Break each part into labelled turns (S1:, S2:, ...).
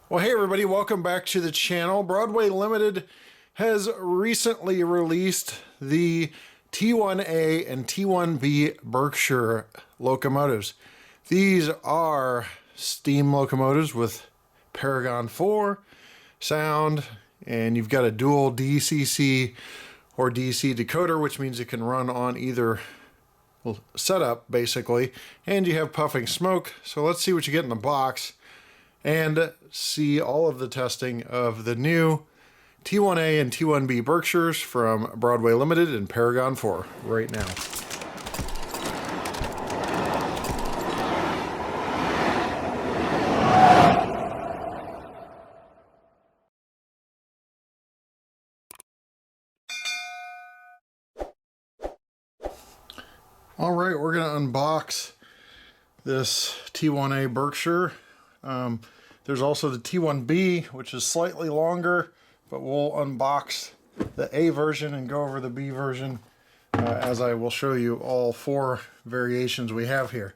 S1: Well, hey everybody, welcome back to the channel. Broadway Limited has recently released the T1a and T1b Berkshire locomotives. These are steam locomotives with Paragon 4 sound, and you've got a dual DCC or DC decoder, which means it can run on either setup basically, and you have puffing smoke. So let's see what you get in the box and see all of the testing of the new T1a and T1b Berkshires from Broadway Limited and Paragon 4 right now. All right, we're going to unbox this T1a Berkshire. There's also the T1b, which is slightly longer, but we'll unbox the A version and go over the B version as I will show you all four variations we have here.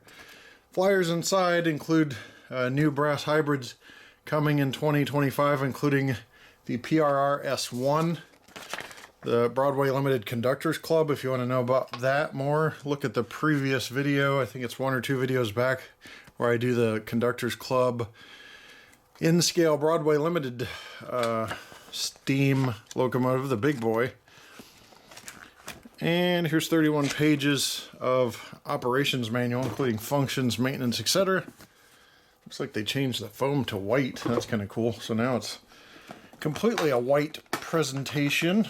S1: Flyers inside include new brass hybrids coming in 2025, including the PRR S1, the Broadway Limited Conductors Club. If you want to know about that more, look at the previous video. I think it's one or two videos back where I do the Conductors Club in-scale Broadway Limited steam locomotive, the big boy. And here's 31 pages of operations manual, including functions, maintenance, etc. Looks like they changed the foam to white. That's kind of cool. So now it's completely a white presentation.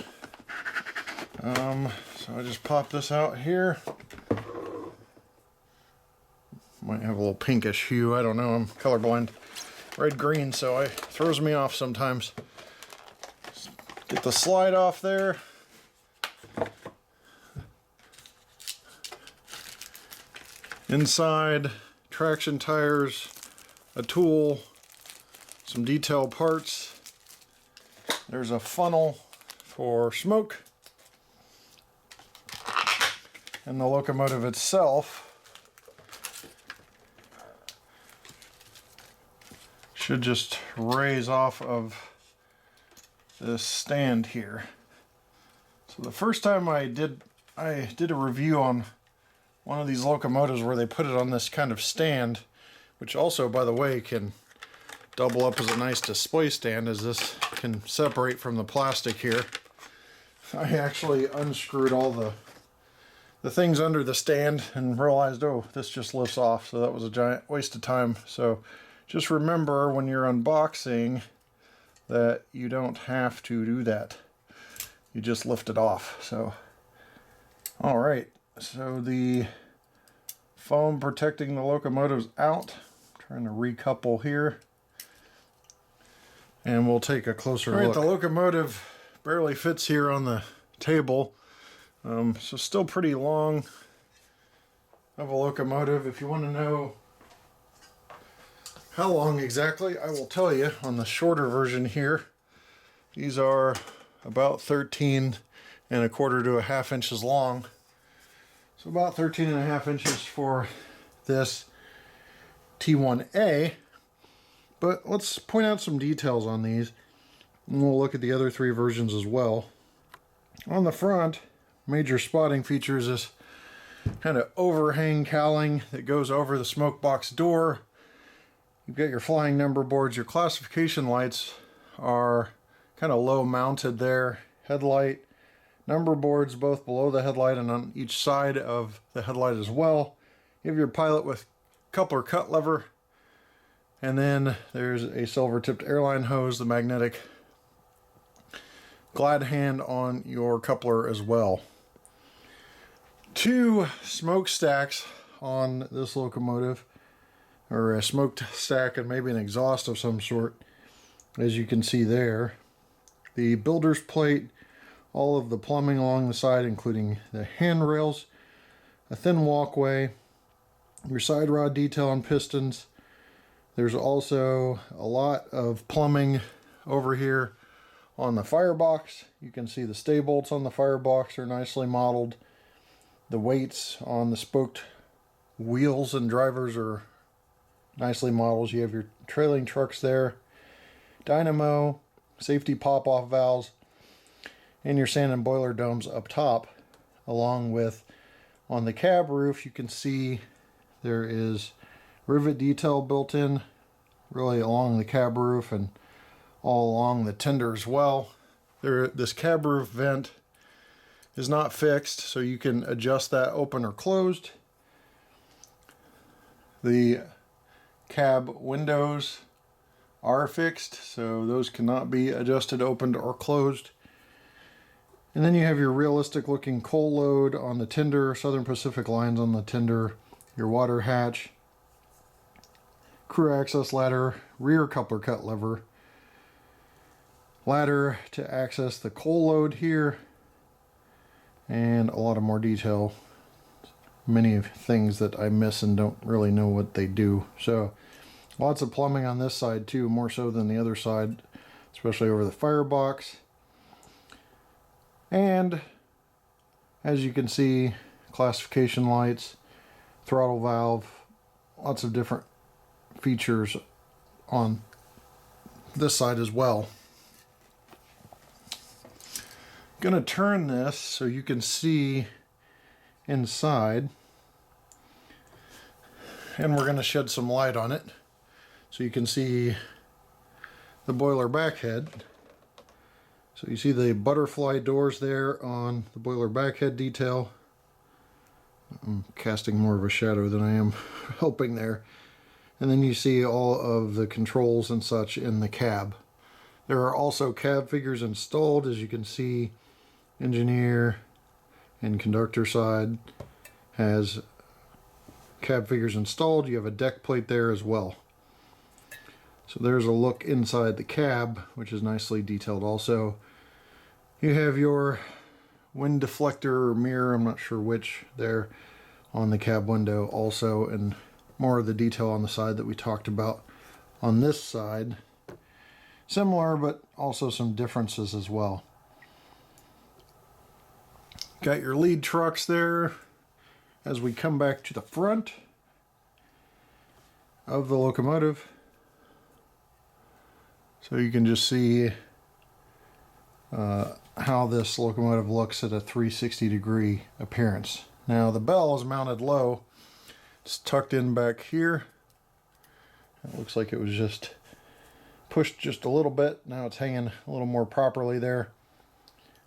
S1: So I just pop this out here. Might have a little pinkish hue, I don't know, I'm colorblind. Red-green, so it throws me off sometimes. Get the slide off there. Inside, traction tires, a tool, some detail parts. There's a funnel for smoke. And the locomotive itself should just raise off of this stand here. So the first time I did a review on one of these locomotives where they put it on this kind of stand, which also, by the way, can double up as a nice display stand, as this can separate from the plastic here. I actually unscrewed all the things under the stand and realized, oh, this just lifts off, so that was a giant waste of time. So just remember when you're unboxing that you don't have to do that. You just lift it off. So, all right. So the foam protecting the locomotive's out. I'm trying to recouple here. And we'll take a closer look. The locomotive barely fits here on the table. So still pretty long of a locomotive. If you want to know how long exactly, I will tell you on the shorter version here. These are about 13 and a quarter to a half inches long. So about 13 and a half inches for this T1a. But let's point out some details on these, and we'll look at the other three versions as well. On the front, major spotting features this kind of overhang cowling that goes over the smoke box door. You've got your flying number boards. Your classification lights are kind of low mounted there. Headlight, number boards both below the headlight and on each side of the headlight as well. You have your pilot with coupler cut lever. And then there's a silver tipped airline hose, the magnetic glad hand on your coupler as well. Two smokestacks on this locomotive, or a smoked stack and maybe an exhaust of some sort, as you can see there. The builder's plate, all of the plumbing along the side, including the handrails, a thin walkway, your side rod detail and pistons. There's also a lot of plumbing over here on the firebox. You can see the stay bolts on the firebox are nicely modeled. The weights on the spoked wheels and drivers are nicely modeled. You have your trailing trucks there. dynamo, safety pop-off valves, and your sand and boiler domes up top, along with on the cab roof you can see there is rivet detail built in really along the cab roof and all along the tender as well. This cab roof vent is not fixed, so you can adjust that open or closed. The cab windows are fixed, so those cannot be adjusted, opened, or closed. And then you have your realistic looking coal load on the tender, Southern Pacific lines on the tender, your water hatch, crew access ladder, rear coupler cut lever, ladder to access the coal load here, and a lot of more detail. Many things that I miss and don't really know what they do. So lots of plumbing on this side too, more so than the other side, especially over the firebox. And as you can see, classification lights, throttle valve, lots of different features on this side as well. Gonna turn this so you can see inside, and we're gonna shed some light on it so you can see the boiler back head. So you see the butterfly doors there on the boiler back head detail. I'm casting more of a shadow than I am helping there. And then you see all of the controls and such in the cab. There are also cab figures installed, as you can see. Engineer and conductor side has cab figures installed. You have a deck plate there as well. So there's a look inside the cab, which is nicely detailed also. You have your wind deflector or mirror, I'm not sure which, there on the cab window also, and more of the detail on the side that we talked about on this side. Similar, but also some differences as well. Got your lead trucks there. As we come back to the front of the locomotive, so you can just see how this locomotive looks at a 360-degree appearance. Now the bell is mounted low. It's tucked in back here. It looks like it was just pushed just a little bit. Now it's hanging a little more properly there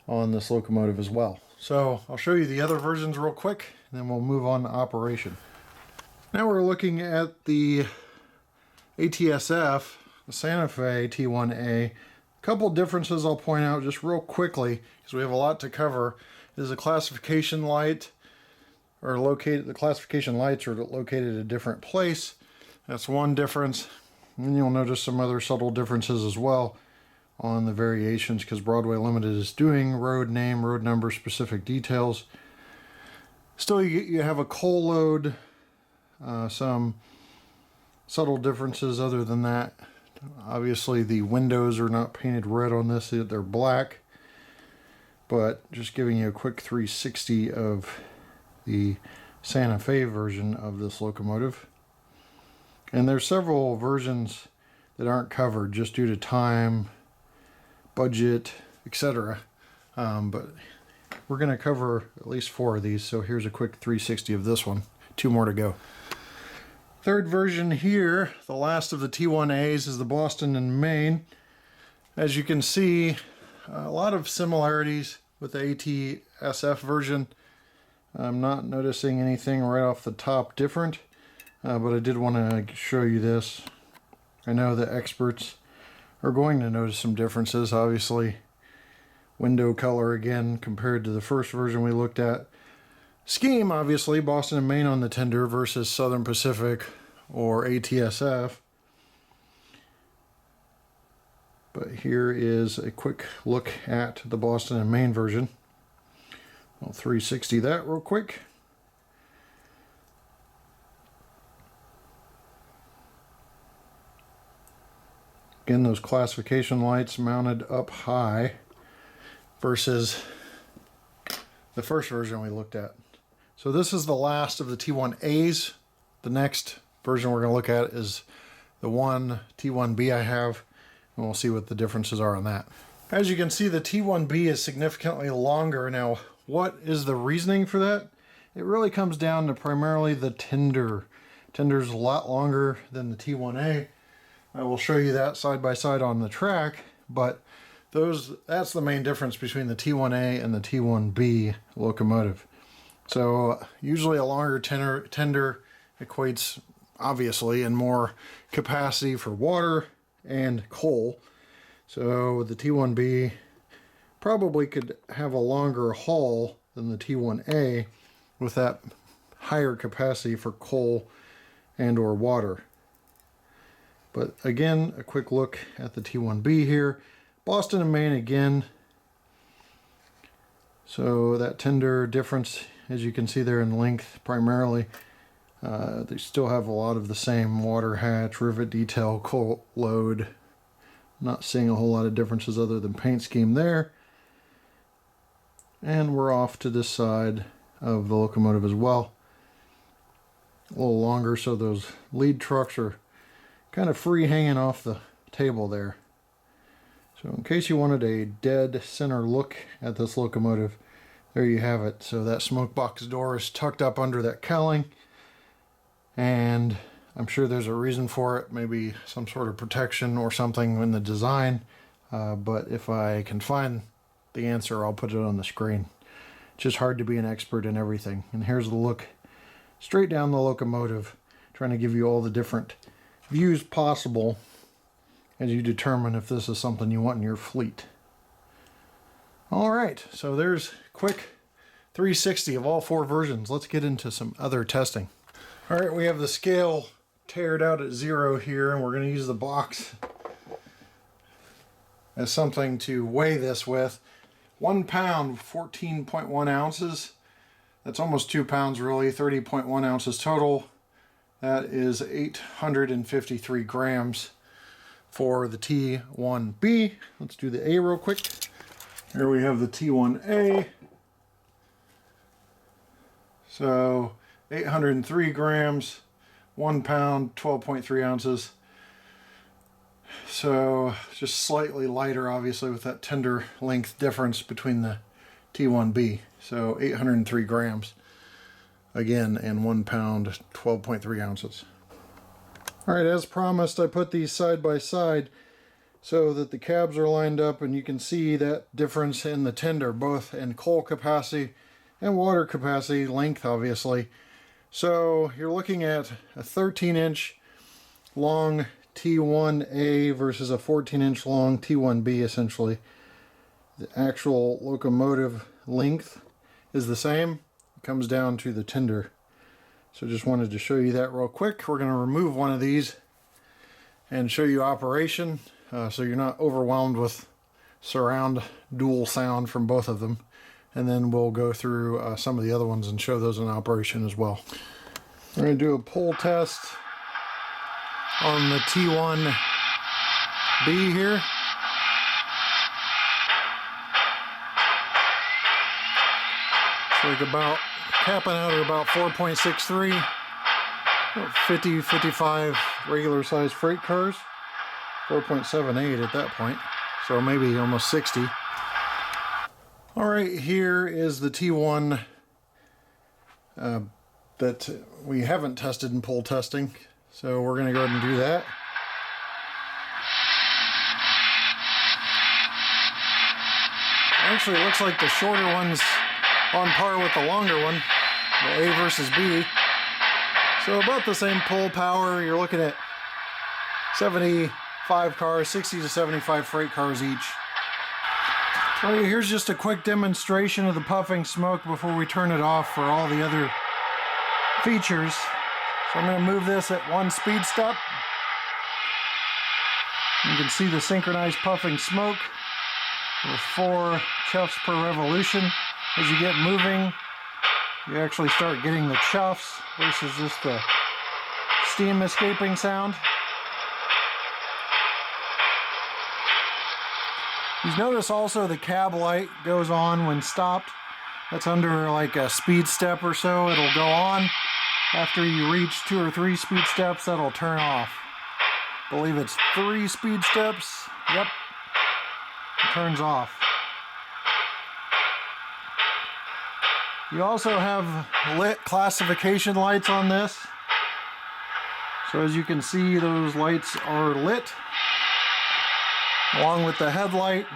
S1: on this locomotive as well. So I'll show you the other versions real quick, and then we'll move on to operation. Now we're looking at the ATSF, the Santa Fe T1a. A couple differences I'll point out just real quickly, because we have a lot to cover. Is a classification light, or the classification lights are located at a different place. That's one difference. And you'll notice some other subtle differences as well on the variations, because Broadway Limited is doing road name, road number, specific details. Still, you have a coal load, some subtle differences other than that. Obviously the windows are not painted red on this, they're black, but just giving you a quick 360 of the Santa Fe version of this locomotive. And there's several versions that aren't covered just due to time, budget, etc. But we're going to cover at least 4 of these, so here's a quick 360 of this one. 2 more to go. Third version here, the last of the T1as, is the Boston and Maine. As you can see, a lot of similarities with the ATSF version. I'm not noticing anything right off the top different, but I did want to show you this. I know the experts are going to notice some differences. Obviously, window color again compared to the first version we looked at. Scheme, obviously, Boston and Maine on the tender versus Southern Pacific or ATSF. But here is a quick look at the Boston and Maine version. I'll 360 that real quick. Again, those classification lights mounted up high versus the first version we looked at. So this is the last of the T1as. The next version we're going to look at is the one T1b I have, and we'll see what the differences are on that. As you can see, the T1b is significantly longer. Now, what is the reasoning for that? It really comes down to primarily the tender. Tender's a lot longer than the T1a. I will show you that side by side on the track, but that's the main difference between the T1a and the T1b locomotive. So usually a longer tender equates obviously in more capacity for water and coal. So the T1b probably could have a longer haul than the T1a with that higher capacity for coal and or water. But again, a quick look at the T1b here. Boston and Maine again. So that tender difference, as you can see there in length primarily, they still have a lot of the same water hatch, rivet detail, coal load. Not seeing a whole lot of differences other than paint scheme there. And we're off to this side of the locomotive as well. A little longer, so those lead trucks are kind of free hanging off the table there. So in case you wanted a dead center look at this locomotive, there you have it. So that smoke box door is tucked up under that cowling, and I'm sure there's a reason for it, maybe some sort of protection or something in the design, but if I can find the answer, I'll put it on the screen. It's just hard to be an expert in everything. And here's the look straight down the locomotive, trying to give you all the different views possible as you determine if this is something you want in your fleet. Alright, so there's quick 360 of all four versions. Let's get into some other testing. Alright, we have the scale tared out at 0 here, and we're going to use the box as something to weigh this with. 1 pound, 14.1 ounces. That's almost 2 pounds really, 30.1 ounces total. That is 853 grams for the T1b. Let's do the A real quick. Here we have the T1a. So 803 grams, 1 pound, 12.3 ounces. So just slightly lighter, obviously, with that tender length difference between the T1b. So 803 grams, again, and 1 pound, 12.3 ounces. Alright, as promised, I put these side by side so that the cabs are lined up, and you can see that difference in the tender, both in coal capacity and water capacity, length obviously. So you're looking at a 13-inch long T1a versus a 14-inch long T1b essentially. The actual locomotive length is the same. It comes down to the tender. So just wanted to show you that real quick. We're going to remove one of these and show you operation, so you're not overwhelmed with surround dual sound from both of them. And then we'll go through some of the other ones and show those in operation as well. We're going to do a pull test on the T1b here. It's like about capping out at about 4.63, 55 regular size freight cars, 4.78 at that point, so maybe almost 60. Alright, here is the T1 that we haven't tested in pull testing, so we're going to go ahead and do that. Actually, it looks like the shorter one's on par with the longer one, the A versus B. So about the same pull power. You're looking at 75 cars, 60 to 75 freight cars each. Alright, here's just a quick demonstration of the puffing smoke before we turn it off for all the other features. So I'm going to move this at 1 speed step. You can see the synchronized puffing smoke with 4 chuffs per revolution. As you get moving, you actually start getting the chuffs versus just the steam escaping sound. You notice also the cab light goes on when stopped. That's under like a speed step or so. It'll go on. After you reach 2 or 3 speed steps, that'll turn off. I believe it's 3 speed steps Yep, it turns off. You also have lit classification lights on this. So as you can see, those lights are lit, along with the headlight,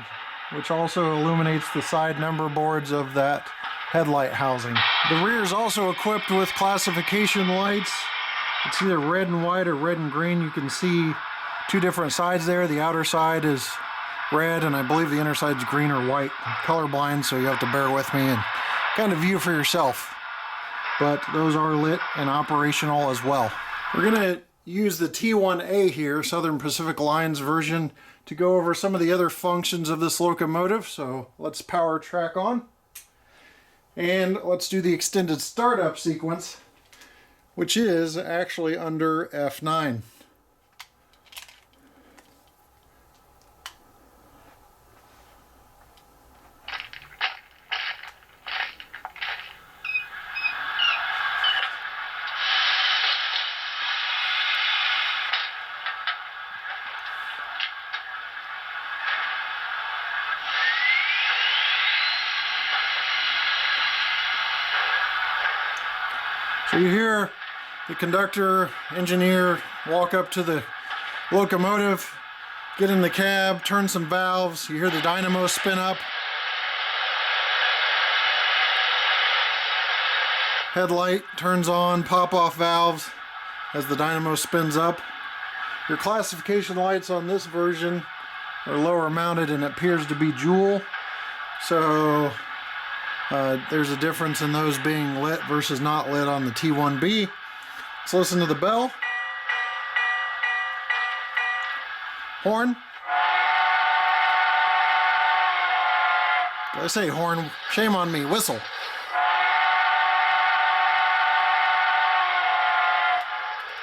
S1: which also illuminates the side number boards of that headlight housing. The rear is also equipped with classification lights. It's either red and white or red and green. You can see two different sides there. The outer side is red, and I believe the inner side's green or white. I'm colorblind, so you have to bear with me and kind of view for yourself. But those are lit and operational as well. We're going to use the T1a here, Southern Pacific Line's version, to go over some of the other functions of this locomotive. So let's power track on. And let's do the extended startup sequence, which is actually under F9. So you hear the conductor, engineer walk up to the locomotive, get in the cab, turn some valves. You hear the dynamo spin up. Headlight turns on, pop off valves as the dynamo spins up. Your classification lights on this version are lower mounted and appears to be jewel. So there's a difference in those being lit versus not lit on the T1b. Let's listen to the bell. Horn. Did I say horn? Shame on me. Whistle.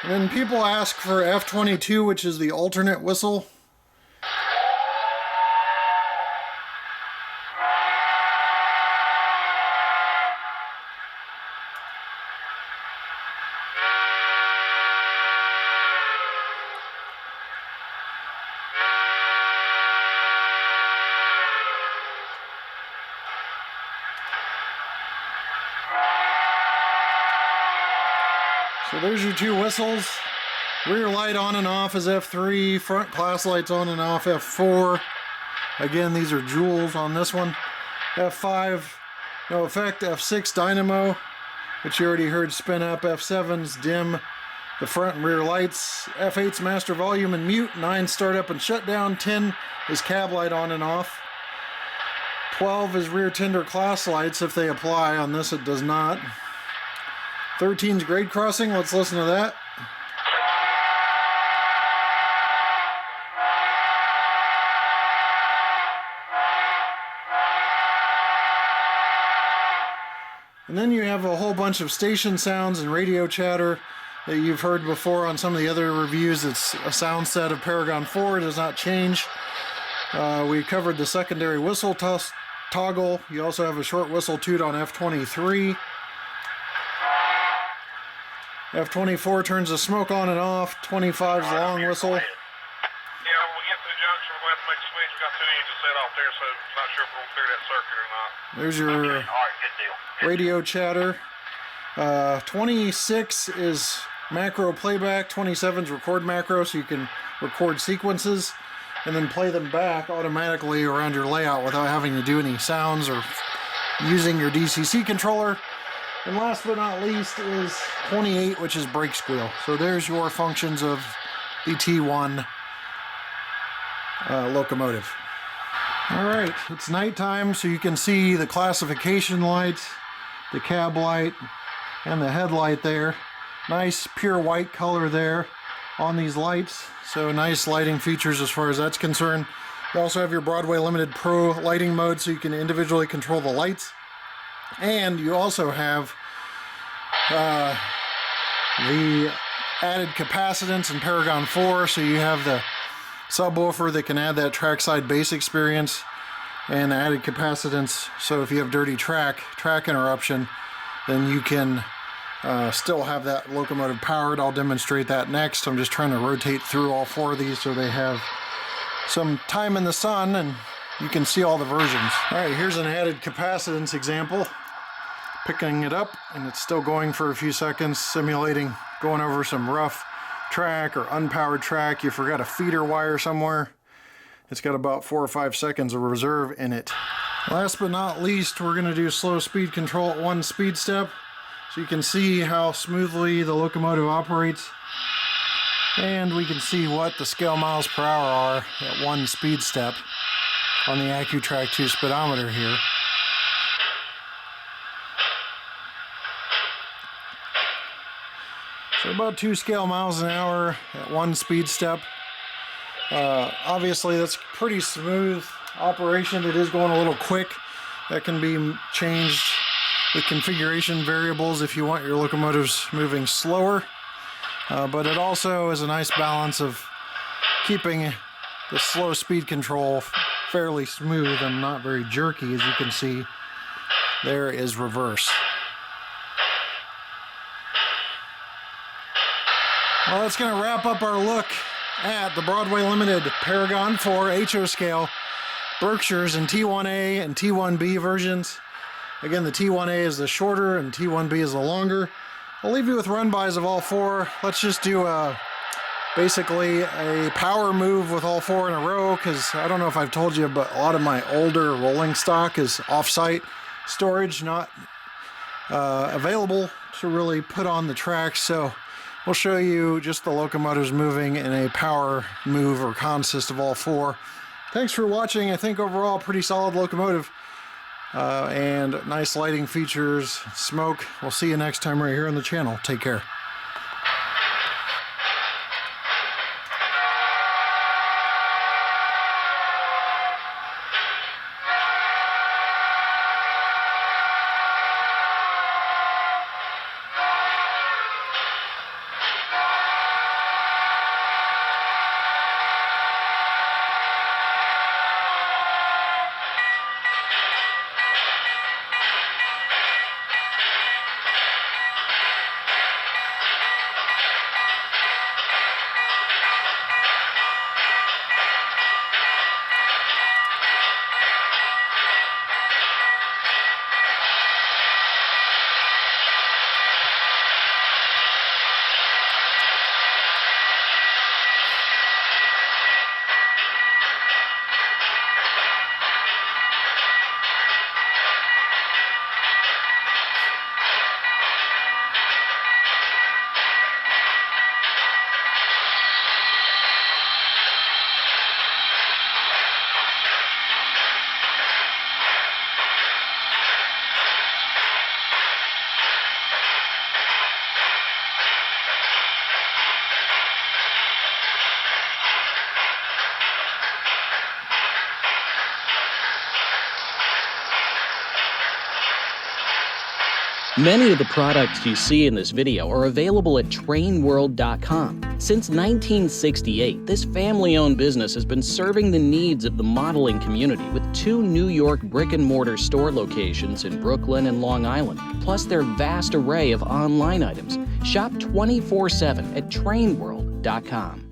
S1: And then people ask for F22, which is the alternate whistle. So there's your two whistles. Rear light on and off is F3, front class lights on and off F4. Again, these are jewels on this one. F5, no effect. F6, dynamo, which you already heard spin up. F7's dim the front and rear lights. F8's master volume and mute. 9 startup and shutdown. 10 is cab light on and off. 12 is rear tender class lights if they apply. On this it does not. 13's grade crossing. Let's listen to that. And then you have a whole bunch of station sounds and radio chatter that you've heard before on some of the other reviews. It's a sound set of Paragon 4. It does not change. We covered the secondary whistle toggle. You also have a short whistle toot on F23. F24 turns the smoke on and off. 25's long whistle.
S2: Yeah, when we get to the junction, we're going to have to make a switch. We've got 2 engines set off there, so I'm not sure if we're going to clear that circuit or not.
S1: There's your
S2: All right, good deal.
S1: radio chatter. 26 is macro playback. 27's record macro, so you can record sequences and then play them back automatically around your layout without having to do any sounds or using your DCC controller. And last but not least is 28, which is brake squeal. So there's your functions of the T1 locomotive. All right, it's nighttime, so you can see the classification lights, the cab light, and the headlight there. Nice pure white color there on these lights. So nice lighting features as far as that's concerned. You also have your Broadway Limited Pro lighting mode, so you can individually control the lights. And you also have the added capacitance in Paragon 4, so you have the subwoofer that can add that trackside bass experience and added capacitance. So if you have dirty track interruption, then you can still have that locomotive powered. I'll demonstrate that next. I'm just trying to rotate through all 4 of these so they have some time in the sun and you can see all the versions. All right, here's an added capacitance example. Picking it up and it's still going for a few seconds, simulating going over some rough track or unpowered track. You forgot a feeder wire somewhere. It's got about 4 or 5 seconds of reserve in it. Last but not least, we're gonna do slow speed control at 1 speed step. So you can see how smoothly the locomotive operates. And we can see what the scale miles per hour are at 1 speed step on the AccuTrack 2 speedometer here. So about 2 scale miles an hour at 1 speed step. Obviously that's pretty smooth operation. It is going a little quick. That can be changed with configuration variables if you want your locomotives moving slower. But it also is a nice balance of keeping the slow speed control fairly smooth and not very jerky. As you can see, there is reverse. Well, that's going to wrap up our look at the Broadway Limited Paragon 4 HO scale Berkshires in T1a and T1b versions. Again, the T1a is the shorter and T1b is the longer. I'll leave you with run-bys of all 4. Let's just do basically a power move with all 4 in a row, because I don't know if I've told you, but a lot of my older rolling stock is off-site storage, not available to really put on the tracks. So we'll show you just the locomotives moving in a power move or consist of all 4. Thanks for watching. I think overall pretty solid locomotive and nice lighting features, smoke. We'll see you next time right here on the channel. Take care.
S3: Many of the products you see in this video are available at trainworld.com. Since 1968, this family-owned business has been serving the needs of the modeling community with 2 New York brick-and-mortar store locations in Brooklyn and Long Island, plus their vast array of online items. Shop 24/7 at trainworld.com.